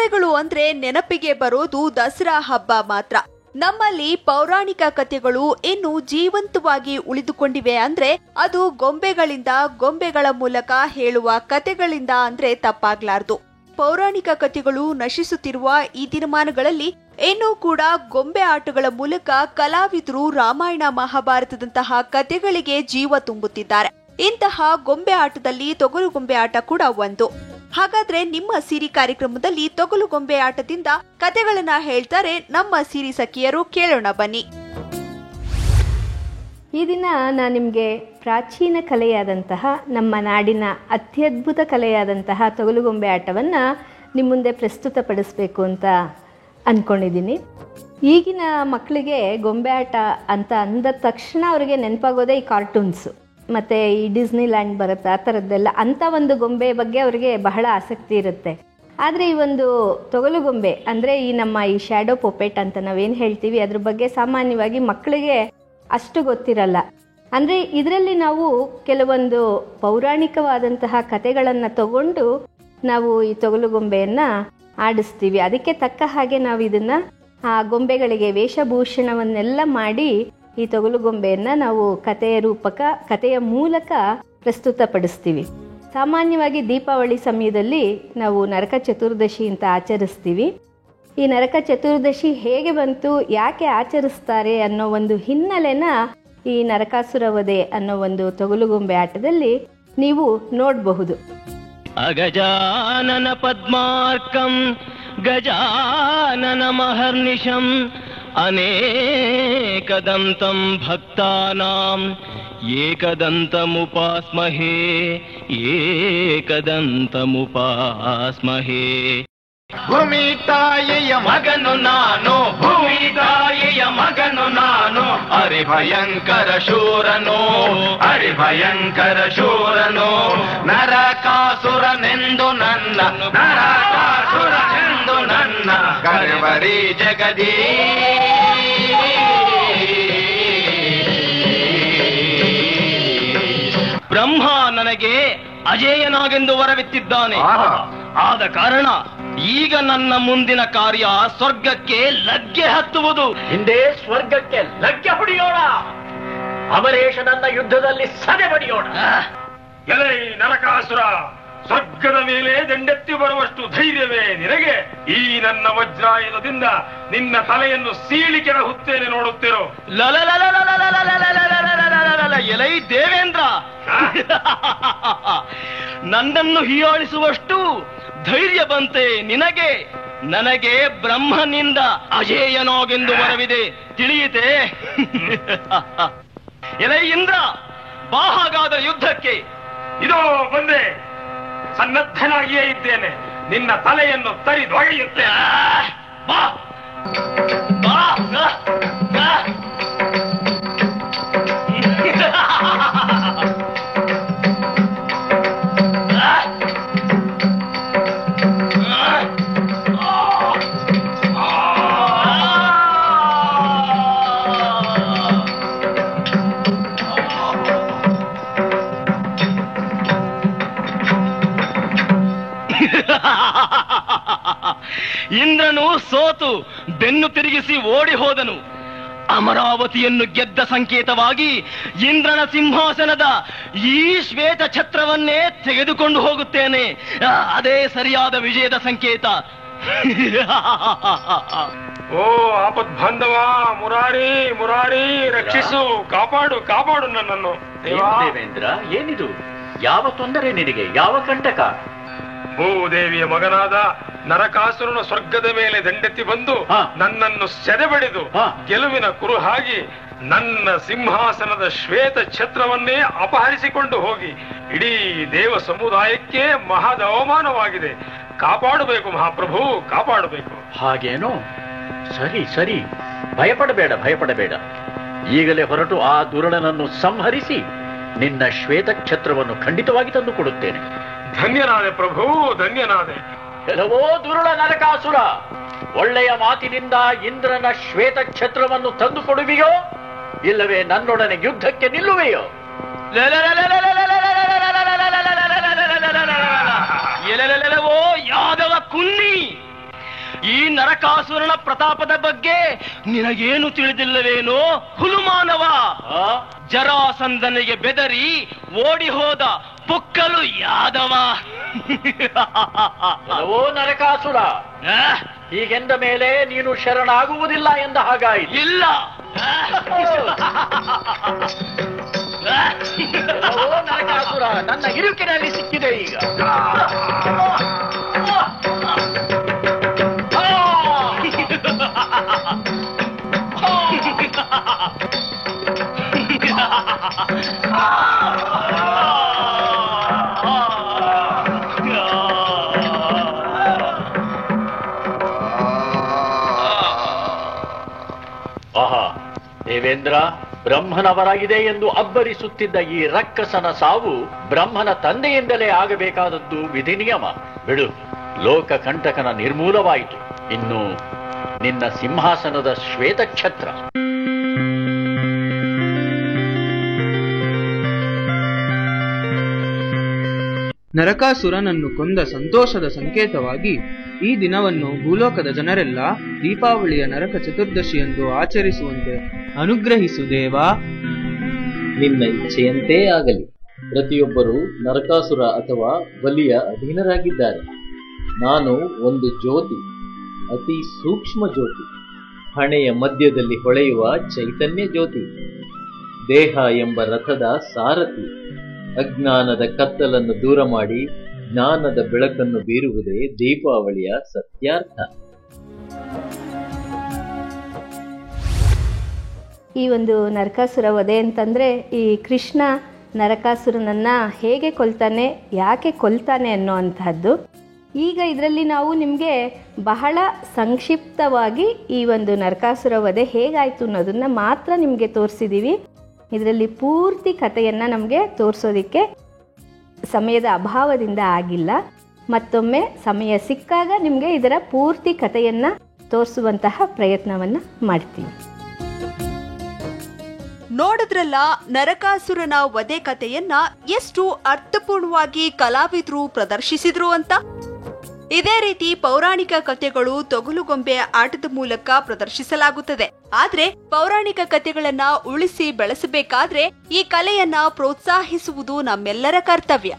ಗೊಂಬೆಗಳು ಅಂದ್ರೆ ನೆನಪಿಗೆ ಬರೋದು ದಸರಾ ಹಬ್ಬ ಮಾತ್ರ. ನಮ್ಮಲ್ಲಿ ಪೌರಾಣಿಕ ಕಥೆಗಳು ಇನ್ನು ಜೀವಂತವಾಗಿ ಉಳಿದುಕೊಂಡಿವೆ ಅಂದ್ರೆ ಅದು ಗೊಂಬೆಗಳಿಂದ, ಗೊಂಬೆಗಳ ಮೂಲಕ ಹೇಳುವ ಕಥೆಗಳಿಂದ ಅಂದ್ರೆ ತಪ್ಪಾಗ್ಲಾರ್ದು. ಪೌರಾಣಿಕ ಕಥೆಗಳು ನಶಿಸುತ್ತಿರುವ ಈ ದಿನಮಾನಗಳಲ್ಲಿ ಇನ್ನೂ ಕೂಡ ಗೊಂಬೆ ಆಟಗಳ ಮೂಲಕ ಕಲಾವಿದರು ರಾಮಾಯಣ ಮಹಾಭಾರತದಂತಹ ಕಥೆಗಳಿಗೆ ಜೀವ ತುಂಬುತ್ತಿದ್ದಾರೆ. ಇಂತಹ ಗೊಂಬೆ ಆಟದಲ್ಲಿ ತೊಗಲು ಗೊಂಬೆ ಆಟ ಕೂಡ ಒಂದು. ಹಾಗಾದ್ರೆ ನಿಮ್ಮ ಸಿರಿ ಕಾರ್ಯಕ್ರಮದಲ್ಲಿ ತೊಗಲು ಗೊಂಬೆ ಆಟದಿಂದ ಕಥೆಗಳನ್ನ ಹೇಳ್ತಾರೆ ನಮ್ಮ ಸಿರಿ ಸಖಿಯರು. ಕೇಳೋಣ ಬನ್ನಿ. ಈ ದಿನ ನಾನು ನಿಮಗೆ ಪ್ರಾಚೀನ ಕಲೆಯಾದಂತಹ, ನಮ್ಮ ನಾಡಿನ ಅತ್ಯದ್ಭುತ ಕಲೆಯಾದಂತಹ ತೊಗಲುಗೊಂಬೆ ಆಟವನ್ನು ನಿಮ್ಮ ಮುಂದೆ ಪ್ರಸ್ತುತಪಡಿಸಬೇಕು ಅಂತ ಅಂದ್ಕೊಂಡಿದ್ದೀನಿ. ಈಗಿನ ಮಕ್ಕಳಿಗೆ ಗೊಂಬೆ ಆಟ ಅಂತ ಅಂದ ತಕ್ಷಣ ಅವರಿಗೆ ನೆನಪಾಗೋದೇ ಈ ಕಾರ್ಟೂನ್ಸು ಮತ್ತು ಈ ಡಿಸ್ನಿ ಲ್ಯಾಂಡ್ ಬರುತ್ತೆ, ಆ ಥರದ್ದೆಲ್ಲ. ಅಂಥ ಒಂದು ಗೊಂಬೆ ಬಗ್ಗೆ ಅವರಿಗೆ ಬಹಳ ಆಸಕ್ತಿ ಇರುತ್ತೆ. ಆದರೆ ಈ ಒಂದು ತೊಗಲುಗೊಂಬೆ ಅಂದರೆ ಈ ನಮ್ಮ ಈ ಶ್ಯಾಡೋ ಪೊಪೆಟ್ ಅಂತ ನಾವೇನು ಹೇಳ್ತೀವಿ, ಅದ್ರ ಬಗ್ಗೆ ಸಾಮಾನ್ಯವಾಗಿ ಮಕ್ಕಳಿಗೆ ಅಷ್ಟು ಗೊತ್ತಿರಲ್ಲ. ಅಂದರೆ ಇದರಲ್ಲಿ ನಾವು ಕೆಲವೊಂದು ಪೌರಾಣಿಕವಾದಂತಹ ಕಥೆಗಳನ್ನು ತಗೊಂಡು ನಾವು ಈ ತೊಗಲುಗೊಂಬೆಯನ್ನು ಆಡಿಸ್ತೀವಿ. ಅದಕ್ಕೆ ತಕ್ಕ ಹಾಗೆ ನಾವು ಇದನ್ನು ಆ ಗೊಂಬೆಗಳಿಗೆ ವೇಷಭೂಷಣವನ್ನೆಲ್ಲ ಮಾಡಿ ಈ ತೊಗಲುಗೊಂಬೆಯನ್ನು ನಾವು ಕಥೆಯ ಮೂಲಕ ಪ್ರಸ್ತುತಪಡಿಸ್ತೀವಿ. ಸಾಮಾನ್ಯವಾಗಿ ದೀಪಾವಳಿ ಸಮಯದಲ್ಲಿ ನಾವು ನರಕ ಚತುರ್ದಶಿ ಅಂತ ಆಚರಿಸ್ತೀವಿ. ಈ ನರಕ ಚತುರ್ದಶಿ ಹೇಗೆ ಬಂತು, ಯಾಕೆ ಆಚರಿಸ್ತಾರೆ ಅನ್ನೋ ಒಂದು ಹಿನ್ನೆಲೆನ ಈ ನರಕಾಸುರ ವಧೆ ಅನ್ನೋ ಒಂದು ತೊಗಲುಗೊಂಬೆ ಆಟದಲ್ಲಿ ನೀವು ನೋಡಬಹುದು. ಅಗಜಾನನ ಪದ್ಮಾರ್ಕಂ ಗಜಾನನ ಮಹರ್ನಿಶಂ ಅನೇಕದಂತಂ ಭಕ್ತಾನಾಂ ಏಕದಂತಮುಪಾಸ್ಮಹೇ ಏಕದಂತಮುಪಾಸ್ಮಹೇ. ಭೂಮಿ ತಾಯಿಯ ಮಗನು ನಾನು, ಭೂಮಿ ತಾಯಿಯ ಮಗನು ನಾನು, ಅರೆ ಭಯಂಕರ ಶೂರನು, ಅರೆ ಭಯಂಕರ ಶೂರನು, ನರಕಾಸುರನೆಂದು ನನ್ನ, ನರಕಾಸುರನೆಂದು ನನ್ನ ಕರೆವರಿ ಜಗದೀ. ಬ್ರಹ್ಮ ನನಗೆ ಅಜೇಯನಾಗೆಂದು ವರವಿತ್ತಿದ್ದಾನೆ. ಆದ ಕಾರಣ ಈಗ ನನ್ನ ಮುಂದಿನ ಕಾರ್ಯ ಸ್ವರ್ಗಕ್ಕೆ ಲಗ್ಗೆ ಹತ್ತುವುದು. ಹಿಂದೆ ಸ್ವರ್ಗಕ್ಕೆ ಲಗ್ಗೆ ಹೊಡೆಯೋಣ, ಅಮರೇಶನನ್ನ ಯುದ್ಧದಲ್ಲಿ ಸದೆ ಬಡಿಯೋಣ. ಎಲೈ ನರಕಾಸುರ, ಸ್ವರ್ಗದ ಮೇಲೆ ದಂಡೆತ್ತಿ ಬರುವಷ್ಟು ಧೈರ್ಯವೇ ನಿನಗೆ? ಈ ನನ್ನ ವಜ್ರಾಯುಧದಿಂದ ನಿನ್ನ ತಲೆಯನ್ನು ಸೀಳಿಕೆರ ಹುತ್ತೇನೆ ನೋಡುತ್ತಿರೋ. ಎಲೈ ದೇವೇಂದ್ರ, ನನ್ನನ್ನು ಹೀಯಾಳಿಸುವಷ್ಟು ಧೈರ್ಯ ಬಂತೆ ನಿನಗೆ? ನನಗೆ ಬ್ರಹ್ಮನಿಂದ ಅಜೇಯನಾಗೆಂದು ವರವಿದೆ, ತಿಳಿಯಿತೆ? ಎಲೈ ಇಂದ್ರ, ಬಾ ಹಾಗಾದ ಯುದ್ಧಕ್ಕೆ. ಇದೋ ಬಂದೆ, ಸನ್ನದ್ಧನಾಗಿಯೇ ಇದ್ದೇನೆ. ನಿನ್ನ ತಲೆಯನ್ನು ತರಿದೊಗೆಯುತ್ತೇನೆ. ಬಾ ಬಾ. ಇಂದ್ರನು ಸೋತು ಬೆನ್ನು ತಿರುಗಿಸಿ ಓಡಿ ಹೋದನು. ಅಮರಾವತಿಯನ್ನು ಗೆದ್ದ ಸಂಕೇತವಾಗಿ ಇಂದ್ರನ ಸಿಂಹಾಸನದ ಈ ಶ್ವೇತ ಛತ್ರವನ್ನೇ ತೆಗೆದುಕೊಂಡು ಹೋಗುತ್ತೇನೆ. ಅದೇ ಸರಿಯಾದ ವಿಜಯದ ಸಂಕೇತ. ಓ ಆಪದ್ಬಾಂಧವ ಮುರಾರಿ, ಮುರಾರಿ ರಕ್ಷಿಸು, ಕಾಪಾಡು, ಕಾಪಾಡು ನನ್ನನ್ನು. ದೇವೇಂದ್ರ, ಏನಿದು? ಯಾವ ತೊಂದರೆ ನಿನಗೆ? ಯಾವ ಕಂಟಕ? ಭೂದೇವಿಯ ಮಗನಾದ ನರಕಾಸುರನ ಸ್ವರ್ಗದ ಮೇಲೆ ದಂಡೆತ್ತಿ ಬಂದು ನನ್ನನ್ನು ಸೆದೆಬಡಿದು ಗೆಲುವಿನ ಕುರುಹಾಗಿ ನನ್ನ ಸಿಂಹಾಸನದ ಶ್ವೇತ ಛತ್ರವನ್ನೇ ಅಪಹರಿಸಿಕೊಂಡು ಹೋಗಿ ಇಡೀ ದೇವ ಸಮುದಾಯಕ್ಕೆ ಮಹದ ಅವಮಾನವಾಗಿದೆ. ಕಾಪಾಡಬೇಕು ಮಹಾಪ್ರಭು, ಕಾಪಾಡಬೇಕು. ಹಾಗೇನೋ? ಸರಿ ಸರಿ, ಭಯಪಡಬೇಡ, ಭಯಪಡಬೇಡ. ಈಗಲೇ ಹೊರಟು ಆ ದುರುಳನನ್ನು ಸಂಹರಿಸಿ ನಿನ್ನ ಶ್ವೇತ ಛತ್ರವನ್ನು ಖಂಡಿತವಾಗಿ ತಂದು ಕೊಡುತ್ತೇನೆ. ಧನ್ಯನಾದೆ ಪ್ರಭು, ಧನ್ಯನಾದೆ. ಕೆಲವೋ ದುರುಳ ನರಕಾಸುರ, ಒಳ್ಳೆಯ ಮಾತಿನಿಂದ ಇಂದ್ರನ ಶ್ವೇತ ಛತ್ರವನ್ನು ತಂದು ಕೊಡುವೆಯೋ, ಇಲ್ಲವೇ ನನ್ನೊಡನೆ ಯುದ್ಧಕ್ಕೆ ನಿಲ್ಲುವೆಯೋ? ಓ ಯಾದವ ಕುನ್ನಿ, ನರಕಾಸುರನ ಪ್ರತಾಪದ ಬಗ್ಗೆ ನಿನಗೇನು ತಿಳಿದಿಲ್ಲವೇನೋ ಹುಲುಮಾನವ? ಜರಾಸಂಧನಿಗೆ ಬೆದರಿ ಓಡಿ ಹೋದ ಪುಕ್ಕಲು ಯಾದವ. ಓ ನರಕಾಸುರ, ಹೀಗೆಂದ ಮೇಲೆ ನೀನು ಶರಣಾಗುವುದಿಲ್ಲ ಎಂದ ಹಾಗಾಯಿತು. ಇಲ್ಲ. ಓ ನರಕಾಸುರ, ನನ್ನ ಇರುಕಿನಲ್ಲಿ ಸಿಕ್ಕಿದೆ ಈಗ. ಆಹಾ, ದೇವೇಂದ್ರ, ಬ್ರಹ್ಮನವರಾಗಿದೆ ಎಂದು ಅಬ್ಬರಿಸುತ್ತಿದ್ದ ಈ ರಕ್ಕಸನ ಸಾವು ಬ್ರಹ್ಮನ ತಂದೆಯಿಂದಲೇ ಆಗಬೇಕಾದದ್ದು ವಿಧಿ ನಿಯಮ. ಬಿಡು, ಲೋಕ ಕಂಟಕನ ನಿರ್ಮೂಲವಾಯಿತು. ಇನ್ನು ನಿನ್ನ ಸಿಂಹಾಸನದ ಶ್ವೇತಛತ್ರ. ನರಕಾಸುರನನ್ನು ಕೊಂದ ಸಂತೋಷದ ಸಂಕೇತವಾಗಿ ಈ ದಿನವನ್ನು ಭೂಲೋಕದ ಜನರೆಲ್ಲ ದೀಪಾವಳಿಯ ನರಕ ಚತುರ್ದಶಿ ಎಂದು ಆಚರಿಸುವಂತೆ ಅನುಗ್ರಹಿಸು ದೇವಾ. ನಿನ್ನ ಇಚ್ಛೆಯಂತೆ ಆಗಲಿ. ಪ್ರತಿಯೊಬ್ಬರೂ ನರಕಾಸುರ ಅಥವಾ ಬಲಿಯ ಅಧೀನರಾಗಿದ್ದಾರೆ. ನಾನು ಒಂದು ಜ್ಯೋತಿ, ಅತಿ ಸೂಕ್ಷ್ಮ ಜ್ಯೋತಿ, ಹಣೆಯ ಮಧ್ಯದಲ್ಲಿ ಹೊಳೆಯುವ ಚೈತನ್ಯ ಜ್ಯೋತಿ, ದೇಹ ಎಂಬ ರಥದ ಸಾರಥಿ. ಅಜ್ಞಾನದ ಕತ್ತಲನ್ನು ದೂರ ಮಾಡಿ ಜ್ಞಾನದ ಬೆಳಕನ್ನು ಬೀರುವುದೇ ದೀಪಾವಳಿಯ ಸತ್ಯಾರ್ಥ. ಈ ಒಂದು ನರಕಾಸುರ ವಧೆ ಅಂತಂದರೆ ಈ ಕೃಷ್ಣ ನರಕಾಸುರನನ್ನು ಹೇಗೆ ಕೊಲ್ತಾನೆ, ಯಾಕೆ ಕೊಲ್ತಾನೆ ಅನ್ನೋ ಅಂಥದ್ದು. ಈಗ ಇದರಲ್ಲಿ ನಾವು ನಿಮಗೆ ಬಹಳ ಸಂಕ್ಷಿಪ್ತವಾಗಿ ಈ ಒಂದು ನರಕಾಸುರ ವಧೆ ಹೇಗಾಯಿತು ಅನ್ನೋದನ್ನು ಮಾತ್ರ ನಿಮಗೆ ತೋರಿಸಿದ್ದೀವಿ. ಇದರಲ್ಲಿ ಪೂರ್ತಿ ಕಥೆಯನ್ನು ನಮಗೆ ತೋರಿಸೋದಕ್ಕೆ ಸಮಯದ ಅಭಾವದಿಂದ ಆಗಿಲ್ಲ. ಮತ್ತೊಮ್ಮೆ ಸಮಯ ಸಿಕ್ಕಾಗ ನಿಮಗೆ ಇದರ ಪೂರ್ತಿ ಕಥೆಯನ್ನು ತೋರಿಸುವಂತಹ ಪ್ರಯತ್ನವನ್ನು ಮಾಡ್ತೀವಿ. ನೋಡಿದ್ರಲ್ಲ ನರಕಾಸುರನ ವಧೆ ಕಥೆಯನ್ನ ಎಷ್ಟು ಅರ್ಥಪೂರ್ಣವಾಗಿ ಕಲಾವಿದರು ಪ್ರದರ್ಶಿಸಿದ್ರು ಅಂತ. ಇದೇ ರೀತಿ ಪೌರಾಣಿಕ ಕಥೆಗಳು ತೊಗಲುಗೊಂಬೆ ಆಟದ ಮೂಲಕ ಪ್ರದರ್ಶಿಸಲಾಗುತ್ತದೆ. ಆದ್ರೆ ಪೌರಾಣಿಕ ಕಥೆಗಳನ್ನ ಉಳಿಸಿ ಬೆಳೆಸಬೇಕಾದ್ರೆ ಈ ಕಲೆಯನ್ನ ಪ್ರೋತ್ಸಾಹಿಸುವುದು ನಮ್ಮೆಲ್ಲರ ಕರ್ತವ್ಯ.